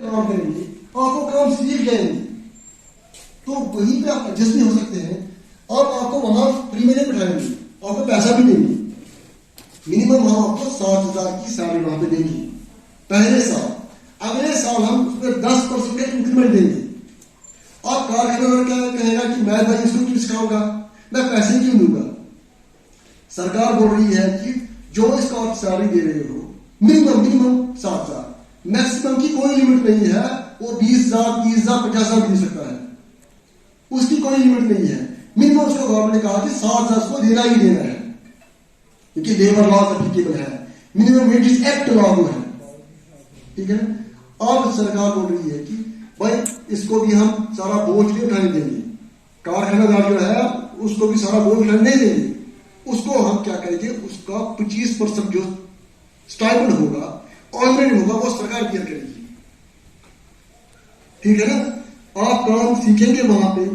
کام کریں گے آپ وہ کام سیکھ جائیں گے تو وہیں پہ آپ ایڈجسٹ بھی ہو سکتے ہیں. اور آپ کو وہاں فری میں نہیں بٹھائیں گے, آپ کو پیسہ بھی دیں گے. منیمم ہم آپ کو 7,000 کی سیلری وہاں پہ دیں گے پہلے سال. اگلے سال ہم اس میں 10% کا انکریمنٹ دیں گے. آپ کارخانہ والے کیا کہے گا کہ میں بھائی اس کو کیوں سکھاؤں گا, میں پیسے کیوں دوں گا. سرکار بول رہی ہے کہ جو اس کا آپ سیلری دے رہے ہو منیمم 7,000, میکسیمم کی کوئی لمٹ نہیں ہے. وہ 20,000 30,000 50,000 بھی دے سکتا ہے, اس کی کوئی لمٹ نہیں ہے. منیمم اس کو گورنمنٹ نے کہا کہ 7,000 اس کو دینا ہی دینا ہے کیونکہ لیبر لا اپلیکیبل ہے, منیمم ویجز ایکٹ لاگو ہے. ٹھیک ہے. اب سرکار بول رہی ہے کہ بھائی اس کو بھی ہم سارا بوجھ نہیں اٹھانے دیں گے, کارخانہ دار جو ہے اس کو بھی سارا بوجھ اٹھانے نہیں دیں گے. اس کو ہم کیا کریں گے, اس کا 25% جو اسٹائپنڈ ہوگا آلریڈی ہوگا وہ سرکار کیئر کرے گی. ٹھیک ہے نا. آپ کام سیکھیں گے وہاں پہ.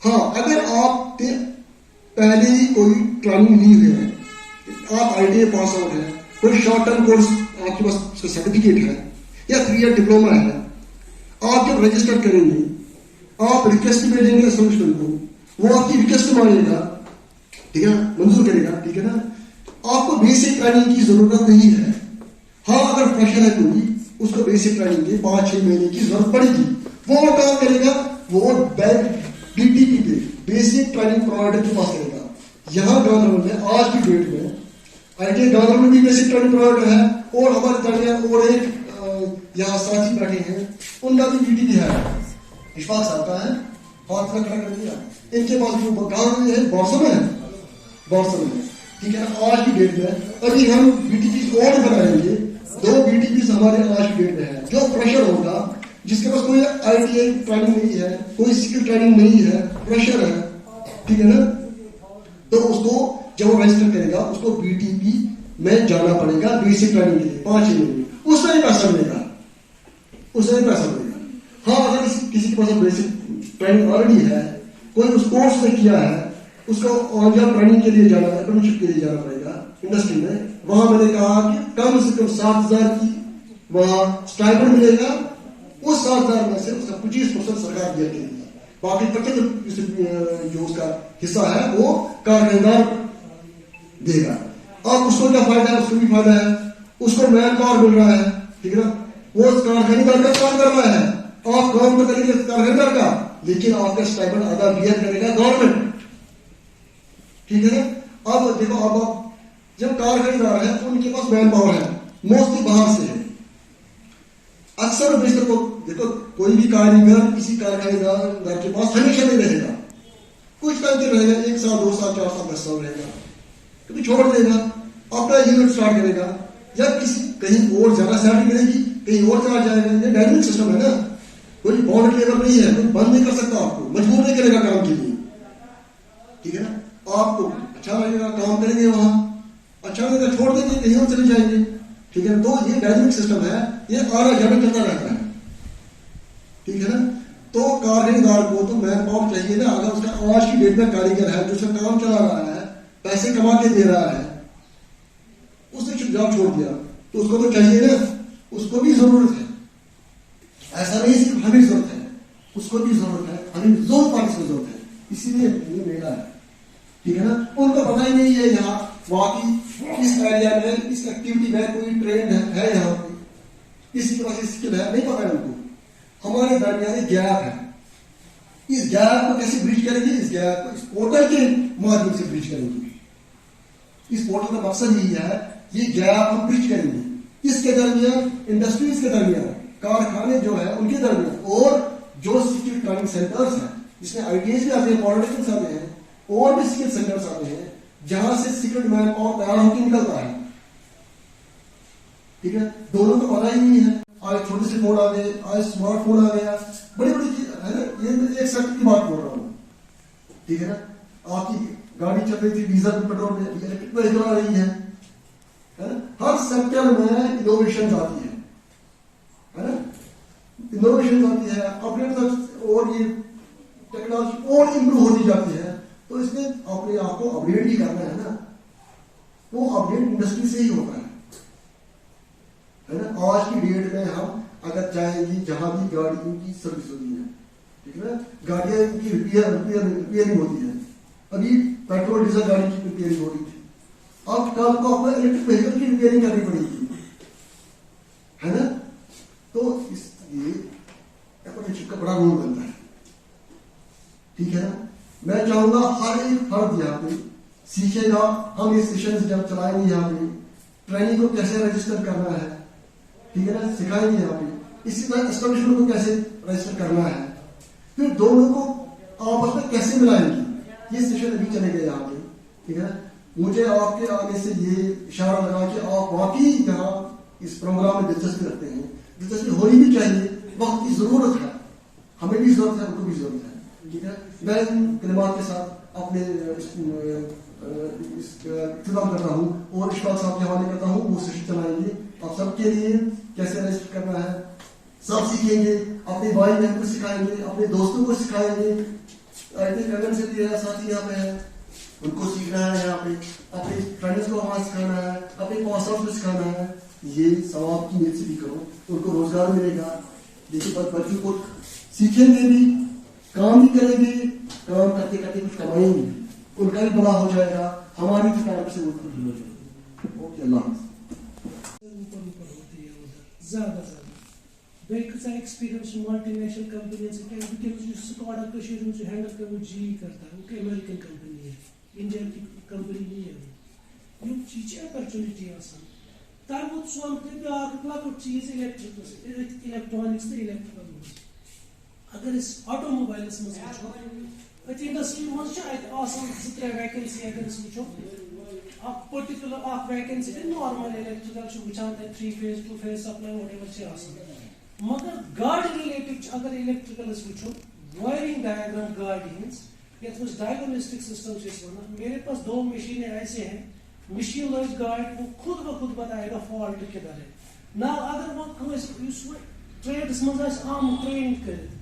ہاں اگر آپ پہلے ہی کوئی ٹریننگ نہیں ہوئی ہے, آپ I T I pass out ہے, کوئی شارٹ ٹرم کورس آپ کے پاس سرٹیفکیٹ ہے یا 3 ایئر ڈپلوما ہے, آپ جب رجسٹر کریں گے آپ ریکویسٹ بھیجیں گے اسٹیبلشمنٹ کو, وہ آپ کی ریکویسٹ مانے گا, ٹھیک ہے, منظور کرے گا. ٹھیک ہے نا. آپ کو بیسک ٹریننگ کی ضرورت نہیں ہے. ہاں اگر فریشر ہے کوئی اس کو بیسک ٹریننگ کی 5-6 مہینے کی ضرورت پڑے گی, وہ کام کرے گا, وہ بی ٹی پی پہ بیسک ٹریننگ پرووائڈر کے پاس کرے گا. یہاں گاندربل میں آج کی ڈیٹ میں آئی ٹی گاندربل میں بھی بیسک ٹریننگ پرووائڈر ہے, اور ہمارے درمیان اور ایک یہاں ساتھی بیٹھے ہیں ان کا بھی بی ٹی پی ہے, اشفاق صاحب کا ہے, ہاتھ میں کھڑا کر دیا. ان کے پاس جو گاؤں میں ہے بارسم ہے. ٹھیک ہے نا. آج کی ڈیٹ میں ابھی ہم بی ٹی پی اور بنائیں گے. 2 بی ٹی پی ہمارے آج کی ڈیٹ میں ہے. جو فریشر ہوگا جس کے پاس کوئی آئی ٹی آئی ٹریننگ نہیں ہے, کوئی اسکل ٹریننگ نہیں ہے, فریشر ہے, ٹھیک ہے نا, تو اس کو جب وہ رجسٹر کرے گا اس کو بی ٹی پی میں جانا پڑے گا بیسک ٹریننگ کے لیے 5 مہینے. اس میں بھی پیسہ ملے گا, اس میں بھی پیسہ ملے گا. ہاں اگر کسی کے پاس بیسک ٹریننگ آلریڈی ہے, کوئی اس کورس نے کیا ہے, اس کو آن جاب ٹریننگ کے لیے جانا ہے, اپرنٹشپ کے لیے جانا پڑے گا انڈسٹری میں. وہاں میں نے کہا کہ کم سے کم 7,000 کی وہاں اسٹائپنڈ ملے گا. اس 7,000 میں سے اس کا 25% سرکار دیا کرے گی, باقی 25% جو اس کا حصہ ہے وہ کارخانہ دے گا. اب اس کو کیا فائدہ ہے, اس کو بھی فائدہ ہے, اس کو مین پاور مل رہا ہے. ٹھیک ہے نا. وہ کارخانے دار کا کام کر رہا ہے, آپ کام تو کریں گے کارخانے دار کا, لیکن آپ کا اسٹائپنڈ آدھا بیئر کرے گا گورنمنٹ. ٹھیک ہے نا. اب دیکھو, اب آپ جب کارخانے دار ہیں ان کے پاس مین پاور ہے, موسٹلی باہر سے ہے. اکثر بیشتر کو دیکھو کوئی بھی کاریگر کسی کارخانے دار کے پاس ہمیشہ نہیں رہے گا, کچھ ٹائم تک رہے گا, 1 سال 2 سال 4 سال 10 سال رہے گا, کبھی چھوڑ دے گا, اپنا یونٹ اسٹارٹ کرے گا, یا کسی کہیں اور زیادہ سیلری ملے گی کہیں اور چلا جائے گا. یہ ڈائنمک سسٹم ہے نا, کوئی باؤنڈ لیبر نہیں ہے, کوئی بند نہیں کر سکتا, آپ کو مجبور نہیں کرے گا کام کے لیے. ٹھیک ہے نا. آپ کو اچھا لگے گا کام کریں گے, وہاں اچھا لگے گا چھوڑ دیں گے, کہیں اور چلے جائیں گے. ٹھیک ہے. تو یہ ڈائنمک سسٹم ہے, یہ آنا جانا چلتا رہتا ہے. ٹھیک ہے نا. تو کارخانے دار کو تو مین پاور چاہیے نا. اگر اس کا آج کی ڈیٹ میں کاریگر ہے جو اس کا کام چلا رہا ہے, پیسے کما کے دے رہا ہے, اس نے جاب چھوڑ دیا تو اس کو تو چاہیے نا, اس کو بھی ضرورت ہے. ایسا نہیں صرف ہمیں ضرورت ہے, اس کو بھی ضرورت ہے, ہمیں زور پانے سے ضرورت ہے. اسی لیے یہ میلہ ہے. ٹھیک ہے نا. ان کو پتہ ہی نہیں ہے یہاں واقعی اس ایریا میں اس ایکٹیویٹی میں کوئی ٹرینڈ ہے, یہاں پہ کسی کے پاس اسکل ہے, نہیں پتا ہے ان کو. ہمارے درمیان گیپ ہے, اس گیپ کو کیسے بریج کریں گے؟ اس گیپ کو اس پورٹل کے مادھیم سے بریج کریں گے. اس پورٹل کا مقصد یہی ہے, یہ گیپ ہم بریج کریں گے. اس کے درمیان انڈسٹریز کے درمیان, کارخانے جو ہے ان کے درمیان, اور جو اسکل ٹریننگ سینٹرز ہیں جس میں آئی ٹی آئی بھی آتے ہیں, پالیٹیشنس آتے ہیں, اور بھی اسکل سینٹرز آتے ہیں جہاں سے اسکلڈ مین پاور تیار ہو کے نکلتا ہے. ٹھیک ہے. دونوں کو پتہ ہی نہیں ہے. آج چھوٹے سے فون آ گئے, آج اسمارٹ فون آ گیا, بڑی بڑی چیز ہے نا. یہ ایک سیکٹر کی بات بول رہا ہوں. ٹھیک ہے نا. آپ کی گاڑی چل رہی تھی ڈیزل پیٹرول میں, الیکٹرک وہیکل آ رہی ہے. ہر سیکٹر میں انوویشن آتی ہے نا. انوویشن آتی ہے, اپڈیٹ, اور یہ ٹیکنالوجی اور امپروو ہوتی جاتی ہے. تو اس میں اپنے آپ کو اپڈیٹ بھی کرنا ہے نا. وہ اپڈیٹ انڈسٹری سے ہی ہوتا ہے نا. آج کی ڈیٹ میں ہم اگر اگر چاہے یہ جہاں بھی گاڑیوں کی سروس ہوتی ہے, ٹھیک ہے نا, گاڑیاں کی ریپیئرنگ ہوتی ہے. ابھی پیٹرول ڈیزل گاڑی کی ریپیئرنگ ہو رہی تھی, اب کل کو آپ کو الیکٹرک وہیکل کی ریپیئرنگ کرنی پڑے گی, ہے نا. تو اس لیے اپرینٹرشپ کا بڑا رول بنتا ہے, ٹھیک ہے نا. میں چاہوں گا ہر ایک فرد یہاں پہ سیکھے گا. ہم یہ سیشن جب چلائیں گے یہاں پہ ٹریننگ کو کیسے رجسٹر کرنا ہے, ٹھیک ہے نا, سکھائیں گے یہاں پہ. اسی طرح اسٹیبلشمنٹ کو کیسے رجسٹر کرنا ہے, پھر دونوں کو آپس میں کیسے ملائیں گے, یہ سیشن ابھی چلے گئے یہاں پہ, ٹھیک ہے. مجھے آپ کے آنے سے یہ اشارہ لگا کہ آپ واقعی یہاں اس پروگرام میں دلچسپی رکھتے ہیں. دلچسپی ہونی بھی چاہیے, وقت کی ضرورت ہے, ہمیں بھی ضرورت ہے, ان کو بھی ضرورت ہے, ٹھیک ہے. میں ان کلمات کے ساتھ اپنے اختتام کرتا ہوں اور اشفاق صاحب کے حوالے کرتا ہوں. وہ سیشن چلائیں گے آپ سب کے لیے کیسے رجسٹر کرنا ہے, سب سیکھیں گے. اپنے بھائی بہن کو سکھائیں گے, اپنے دوستوں کو سکھائیں گے. سے بھی ساتھی یہاں پہ ہے, ان کو سیکھنا ہے یہاں پہ, اپنے فرینڈس کو وہاں سکھانا ہے, اپنے پاس آؤٹ کو سکھانا ہے. یہ ثواب کی نیت سے بھی کرو, ان کو روزگار ملے گا. دیکھیے بچوں کو سیکھیں گے بھی, کام بھی کریں گے, کام کرتے کرتے کچھ کمائیں گے, ان کا بھی بڑا ہو جائے گا, ہماری تھکان سے وہ ہو جائے گا. اوکے, اللہ حافظ. زیادہ بیٚیہِ کۭژاہ ایکسپیرینس ملٹی نیشنل کمپنی سے وٕنکیٚنس سکواڈا کٔشیٖر ہُنٛد چھُ ہینڈل کوٚرمُت جی کرتا ہے, وہ امریکن کمپنی ہے, انڈیا کی کمپنی نہیں ہے. یہ چھِ اپرچونٹی آسان. تَمہِ پوٚتُس وَنہٕ بہٕ بیٛاکھ لۄکُٹ چیٖز الیکٹرانکس تہٕ الیکٹرکل منٛز. اگر أسۍ آٹو موبایلس منٛز وٕچھو, أتھۍ انڈسٹری منٛز چھِ اَتہِ آسان 2-3 ویکینسی. اگر أسۍ وٕچھو اکھ پٔٹِکیوٗلر اکھ ویکینسی گٔے نارمل الیکٹرکل چھُ وٕچھان تَتہِ 3 phase 2 phase supply what ever چھِ آسان. مگر گاڑِ رِلیٹِڈ چھُ اگر الیکٹرکل أسۍ وٕچھو وایرنگ ڈایاگرام گاڑِ ہٕنٛز یتھ منٛز ڈائگنوسٹک سسٹم چھِ أسۍ وَنان. میرے پاس 2 مشینیں ایسے ہیں, مشین لٲج گاڑِ, وہ خود بخود بتائے گا فالٹ کدھر ہے. نہ اگر وہ کٲنٛسہِ یُس وۄنۍ ٹریڈس منٛز آسہِ آمُت ٹرین کٔرِتھ,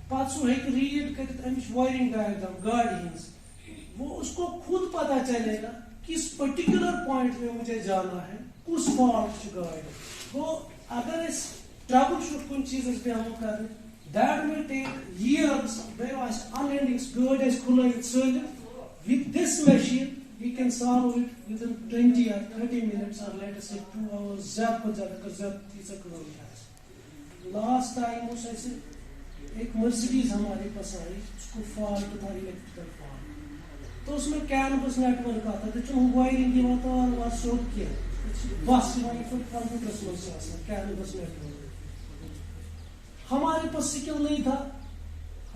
پتہٕ سُہ ہیٚکہِ ریڈ کٔرِتھ امِچ وایرنگ ڈایاگرام گاڑِ ہٕنٛز, وہ اس کو خود پتا چلے گا کس پرٹیکولر پوائنٹ میں مجھے جانا ہے, کس فالٹ چھُ گاڑِ. گوٚو اگر أسۍ ٹربل شوٗٹ کُنہِ چیٖزس بیٚہمو کرنہِ, دیٹ will take years. بیٚیہِ آسہِ unending گٲڑۍ آسہِ کھُلٲوِتھ سٲلِم. With this machine we can solve it within 20 or 30 minutes or let us say 2 hours. زیادٕ کھۄتہٕ زیادٕ اگر زیادٕ تیٖژاہ کٲم آسہِ. لاسٹ ٹائم اوس اَسہِ ایک مرسڈیز ہمارے پاس آئی, اس کو فالٹ تھا الیکٹریکل فالٹ. تو اس میں کینوس نیٹ ورک آتا تھا, جو وائرنگ یِوان تار وار سیوٚد کینٛہہ, بس یِوان یِتھ پٲٹھۍ کمپیوٹرس منٛز چھِ آسان کینوس نیٹ ورک. ہمارے پاس سکل نہیں تھا,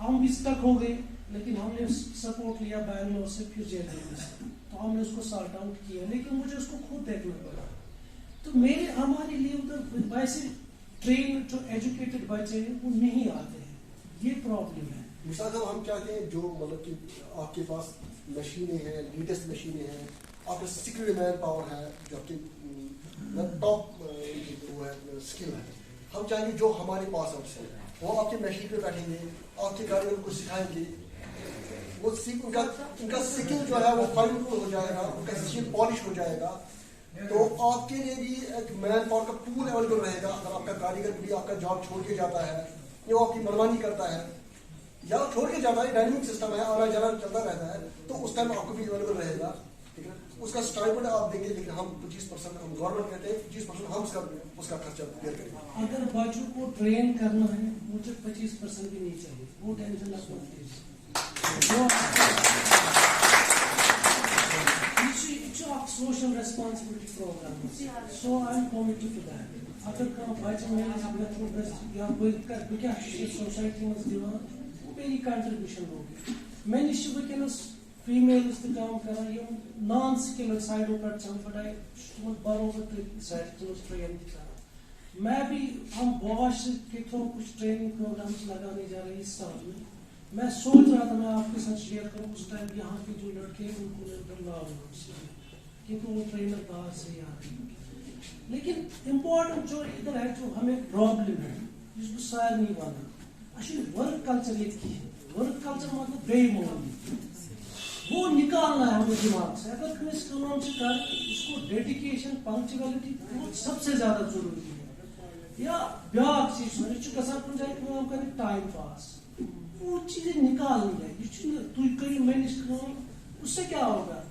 ہم بھی اسٹک ہو گئے, لیکن ہم نے سپورٹ لیا بینگلور سے, پھر جے سے, تو ہم نے اس کو سارٹ آؤٹ کیا, لیکن مجھے اس کو خود دیکھنا پڑا. تو میرے ہمارے لیے ادھر ویسے ٹرین جو ایجوکیٹڈ بچے ہیں وہ نہیں آتے ہیں, یہ پرابلم ہے. مثال ہم چاہتے ہیں جو مطلب کہ آپ کے پاس مشینیں ہیں, لیٹسٹ مشینیں ہیں, آپ کے سکل مین پاور ہے, جو آپ کے ٹاپ وہ ہے اسکل ہے, ہم چاہیں گے جو ہمارے پاس آؤٹ سے وہ آپ کے مشین پہ بیٹھیں گے, آپ کے گاڑی ان کو سکھائیں گے, وہ ان کا سکل جو ہے وہ فائن ہو جائے گا, ان کا سکل پالش ہو جائے گا. تو آپ کے لیے بھی ایک مین پاور کا پول اویلیبل رہے گا. اگر آپ کا کاریگر بھی آپ کا جاب چھوڑ کے جاتا ہے یا وہ آپ کی منمانی کرتا ہے یا چھوڑ کے جاتا ہے, ڈائنمک سسٹم ہے, آنا جانا چلتا رہتا ہے, تو اس ٹائم آپ کو بھی اویلیبل رہے گا, ٹھیک ہے. اس کا اسٹائپنڈ آپ دیں گے, لیکن ہم 25% ہم گورنمنٹ کہتے ہیں 25% ہم اس کا خرچہ بیئر کریں گے. اگر بچوں کو ٹرین کرنا ہے مجھے 25% بھی نہیں چاہیے, وہ ٹینشن آپ مت لیجیے. Social responsibility programme, so I am committed to that. اگر کانٛہہ بچہ میٲنِس یا بہٕ کیٛاہ چھُس سوسایٹی منٛز دِوان, وہ میری کنٹربیوشن ہوگی. مےٚ نِش چھِ وٕنکیٚنس فیٖمیلٕز تہِ کٲم کران یِم نان سکلڈ سایڈو پٮ۪ٹھ چھِ بڑاے تِمن بروبر ٹرین تہِ کران. میں بھی ہم باش کے تھرو کچھ ٹریننگ پروگرامس لگانے جا رہے ہیں اس سال میں. میں سوچ رہا تھا میں آپ کے ساتھ شیئر کروں اس ٹائم یہاں کے جو لڑکے ہیں ان کو میں ادھر لاؤں, کیونکہ وہ ٹرینر باہر سے آ رہے ہیں. لیکن امپورٹنٹ جو ادھر ہے, جو ہمیں پرابلم ہے جس کو سارنی ونان, اچھا ورک کلچر یہ ورک کلچر مطلب بے مول, وہ نکالنا ہے ہمیں دماغ سے. اگر کٲنٛسہِ کٲم چھِ کرٕنۍ, اس کو ڈیڈیکیشن پنکچویلٹی وہ سب سے زیادہ ضروری ہے. یا بیاکھ چیز یہ گژھان کُنہِ جایہِ کٲم کَرٕنۍ ٹایم پاس وہ چیزیں نکالنی ہے یہ چھُنہٕ تُہۍ کٔرِو مےٚ نِش کٲم اس سے کیا ہوگا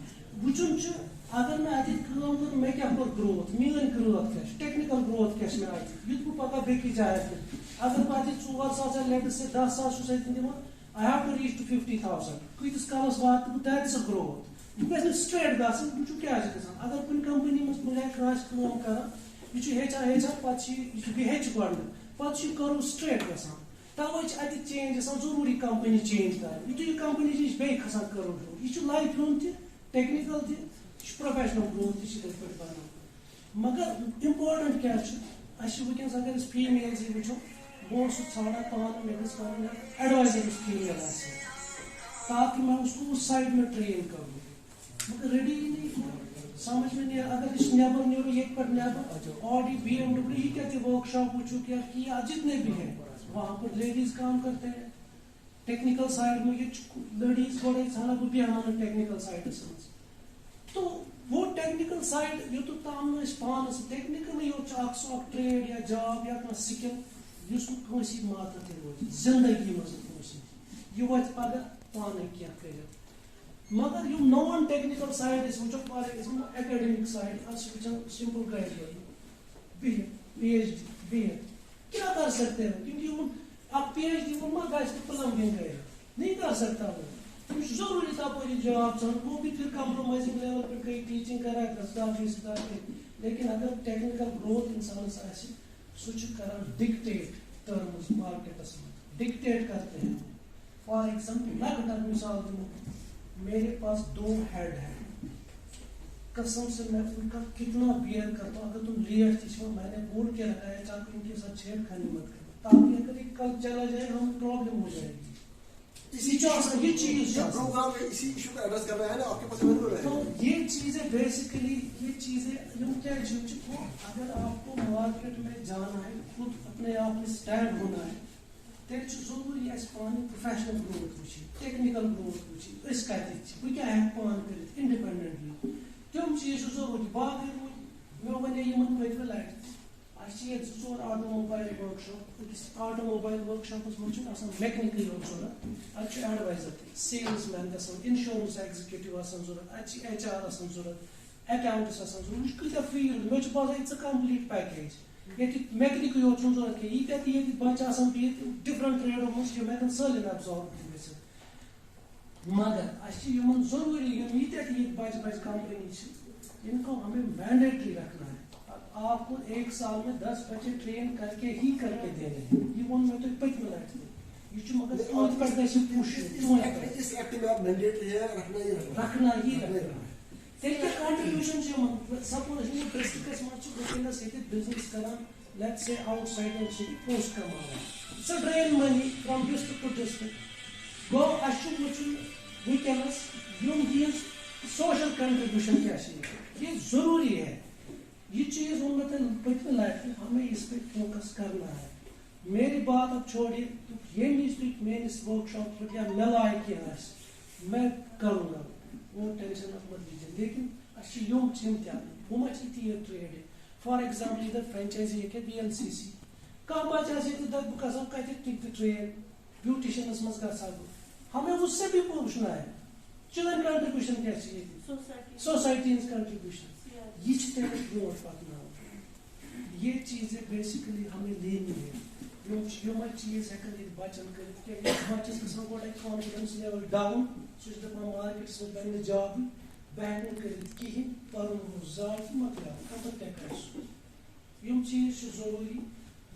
وٕچھُن چھُ اگر مےٚ اَتہِ کٲم کٔر مےٚ کیٛاہ کوٚر گروتھ میٲنۍ گروتھ کیٛاہ چھِ ٹیکنِکل گروتھ کیٛاہ چھِ مےٚ اَتہِ یُتھ بہٕ پگاہ بیٚکِس جایہِ آسہِ اگر بہٕ اَتہِ 4,000 یا لیٹس سے 10,000 چھُس اَتہِ دِوان I have to reach to 50,000 کۭتِس کالس واتہٕ بہٕ دیٹ از اَ گروتھ یہِ گژھِ نہٕ سٹریٹ گژھٕنۍ وٕچھو کیٛاہ چھِ گژھان اگر کُنہِ کمپنی منٛز کُنہِ جایہِ کانٛہہ آسہِ کٲم کران یہ ہیٚچھان پتہٕ چھِ یہِ بیٚیہِ ہیٚچھِ گۄڈنیٚتھ پتہٕ چھُ یہِ کٔرٕو سٹریٹ گژھان توے چھِ اَتہِ چینج گژھان ضروٗری کمپنی چینج کرٕنۍ یِتھُے یہِ کمپنی چھِ یہِ چھِ بیٚیہِ کھسان کٔرٕو ہیوٚر یہِ چھُ لایفہِ ہُنٛد تہِ ٹیکنِکل تہِ یہِ چھُ پروفیشنل گروتھ تہِ چھِ یِتھٕے پٲٹھۍ بنان مگر امپارٹنٹ کیٛاہ چھُ اَسہِ چھِ وٕنکیٚنس اگر أسۍ فیٖمیلزٕے وٕچھو بہٕ اوسُس ژھانڈان پانہٕ مےٚ گٔژھ کَرٕنۍ ایڈوایزر یُس فیٖمیل آسہِ تاکہِ میں اس کو اس سائڈ میں ٹرین کروں مگر ریڈی ہی نہیں سمجھ میں نہیں اگر اس نیبر نیرو ایک پر نیبر آڈی BMW ہی کہتے ورک شاپ وچھو کیا جتنے بھی ہیں وہاں پر لیڈیز کام کرتے ہیں ٹیکنیکل سائڈ میں یہ لیڈیز گوڑے ژھانڈان بہٕ بیٚہمہٕ ٹیکنیکل سائڈس منٛز تو وہ ٹیکنیکل سائڈ یوٚتُتھ تام نہٕ أسۍ پانس ٹیکنیکلی یوت چھُ اکھ سُہ اکھ ٹریڈ یا جاب یا کانٛہہ سکل یُس نہٕ کٲنٛسہِ ماتحت روزِ زندگی منٛز کٲنٛسہِ یہِ واتہِ پگاہ پانے کینٛہہ کٔرِتھ مگر یِم نان ٹیکنیکل سائڈ أسۍ وٕچھو فار ایگزامپل ایکیڈمک سائڈ أسۍ چھِ وٕچھان سمپل گریجویٹ بہتھ PhD بہتھ کیا کر سکتے ہیں کیونکہ یِمن اکھ PhD وول ما گژھِ نہٕ پلمبنگ کرِ نہیں کر سکتا وہ تٔمِس چھُ ضروٗری تپٲری جاب ژھانڈُن وہ بھی پھر کمپرومائزنگ لیول پٮ۪ٹھ گٔے ٹیٖچنگ کران کافی لیکن اگر ٹیکنیکل گروتھ انسانس آسہِ سُہ چھُ کران ڈکٹیٹ ٹرمز مارکیٹس منٛز ڈکٹیٹ کرتے ہیں فار ایگزامپل لۄکٕٹ اکھ مثال دِمو میرے پاس 2 ہیڈ ہیں قسم سے میں ان کا کتنا بیئر کرتا ہوں اگر تم لیٹ تھی میں نے بول کے رکھا ہے تاکہ ان کے ساتھ چھیڑ خانی مت کرو تاکہ اگر یہ کل چلا جائے ہم پرابلم ہو جائے گی یہ چیز اسی ایشو کو ایڈریس کر رہے ہیں نا آپ کے پاس تو یہ چیزیں بیسیکلی یہ چیزیں کیا اگر آپ کو مارکیٹ میں جانا ہے خود اپنے آپ میں اسٹینڈ ہونا ہے تیٚلہِ چھُ ضروٗری اَسہِ پانہٕ پروفیشنل گروتھ وٕچھِنۍ ٹیکنیکل گروتھ وٕچھِنۍ أسۍ کَتٮ۪تھ چھِ بہٕ کیٛاہ ہٮ۪کہٕ پانہٕ کٔرِتھ اِنڈِپینڈنٹلی تِم چیٖز چھِ ضروٗری باقٕے روٗدۍ مےٚ وَنے یِمن پٔتمہِ لٹہِ اَسہِ چھِ ییٚتہِ 2-4 آٹو موبایل ؤرٕک شاپ أکِس آٹو موبایل ؤرٕک شاپس منٛز چھُنہٕ آسان میکنِکٕے یوت ضوٚرتھ اَتہِ چھُ ایڈوایزر تہِ سیلٕز مین گژھان انشورنس ایگزِکیوٹِو آسان ضوٚرتھ اَتہِ چھِ HR آسان ضوٚرتھ اکاونٹس آسان ضوٚرتھ یہِ چھُ کۭتیاہ فیٖلڈ مےٚ چھُ باسان یہِ ژٕ کمپلیٖٹ پیکیج ییٚتہِ میکنِکٕے یوت چھُنہٕ ضوٚرتھ کینٛہہ ییٖتیاہ تہِ ییٚتہِ بچہِ آسان بِہِتھ ڈِفرنٹ ٹریڈو منٛز یِم ہٮ۪کن سٲلِم ایبزارب تہِ گٔژھِتھ مگر اَسہِ چھِ یِمن ضروٗری یِم ییٖتیاہ تہِ ییٚتہِ بجہِ بجہِ کمپنی چھِ ان کو ہمیں مینڈیٹری رکھنا ہے آپ کو 1 سال میں 10 بچے ٹرین کر کے ہی کر کے دینے ہیں یہ وون میں تو پٔتمہِ لٹہِ تہِ یہ چھُ مگر تُہنٛد پٮ۪ٹھ گژھِ پُش رکھنا ہی رکھنا تیٚلہِ کیٛاہ کنٹربیوٗشن چھِ یِمن سپوز یِم ڈسٹرکس منٛز چھِ وٕنکیٚنس ییٚتہِ بِزنس کران لیٹس سے آوُٹ سایڈ سٹی پوسٹ کماوان سۄ drain money from district to district گوٚو اَسہِ چھُ وٕچھُن وٕنکیٚنس یِم یِہٕنٛز سوشل کنٹربیوٗشن کیٛاہ چھِ یہ ضروٗری ہے یہ چیز ووٚن مےٚ تۄہہِ پٔتمہِ لٹہِ ہمیں اس پہ فوکس کرنا ہے میری بات اب چھوڑیے ییٚمہِ وِزِ تُہۍ میٲنِس ورک شاپ پٮ۪ٹھ یا مےٚ لایق کینٛہہ آسہِ میں کروں گا وہ ٹینشن مت لیجیے لیکن اَسہِ چھِ یِم تہِ اَنٕنۍ ہُم اَسہِ ییٚتی یہِ ٹریڈ فار ایگزامپل ییٚتٮ۪تھ فرینچایزی ہیٚکہِ BLCC کانٛہہ بچہِ آسہِ ییٚتہِ دَپہِ بہٕ گژھٕ ہا کَتہِ تہِ ٹرین بیوٗٹِشنس منٛز گژھٕ ہا بہٕ ہمیں اس سے بھی پوچھنا ہے چٲنۍ کنٹربیوٗشن کیٛاہ چھِ ییٚتہِ سوسایٹی ہٕنٛز کنٹربیوٗشن یہ تٔمِس برونٛٹھ پکناوُن یہ چیزیں بیسکلی ہمیں لینی ہے یِمے چیز ہٮ۪کن ییٚتہِ بچن کٔرِتھ کیٛازِ بچس گژھان گۄڈے کانفیڈنس لیول ڈاوُن سُہ چھُ دپان مارکیٹس منٛز بنہِ نہٕ جابٕے بہٕ ہٮ۪کہٕ نہٕ کٔرِتھ کِہیٖنۍ پرُن اوس ضایع تہٕ مۄکلیو خبر کیٛاہ کرِ سُہ یِم چیٖز چھِ ضروٗری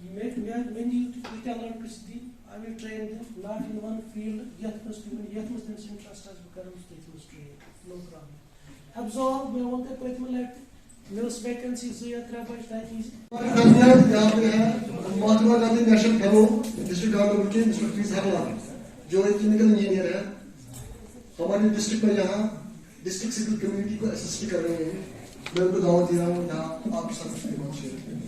مےٚ نِیِو تُہۍ کۭتیاہ لڑکہٕ چھِ دِنۍ I will train them not in one field یتھ منٛز تُہۍ ؤنِو یتھ منٛز تٔمِس انٹرسٹ آسہِ بہٕ کرٕ تٔتھۍ منٛز ٹرین نو پرابلم ابزارو مےٚ ووٚن تۄہہِ پٔتمہِ لٹہِ مےٚ ٲس ویکینسی 2 یا 3 بچہِ تَتہِ یہاں پہ ہے Mahatma Gandhi national fellow district government کے مسٹر پی سرلا جو ایک کیمیکل انجینئر ہے ہمارے ڈسٹرکٹ میں یہاں ڈسٹرکٹ سول کمیونٹی کو اسسٹ کر رہے ہیں میں ان کو دعوت دے رہا ہوں یہاں آپ کے ساتھ خدمات شیئر کریں.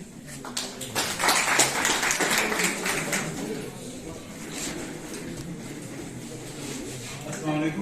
السلام علیکم.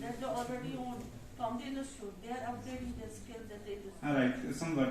that they already own from the industry. They are updating their skills that they just. Alright, somewhat.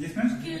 Yes ma'am. Skill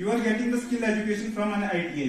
you are getting the skill education from an ITI.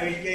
ITI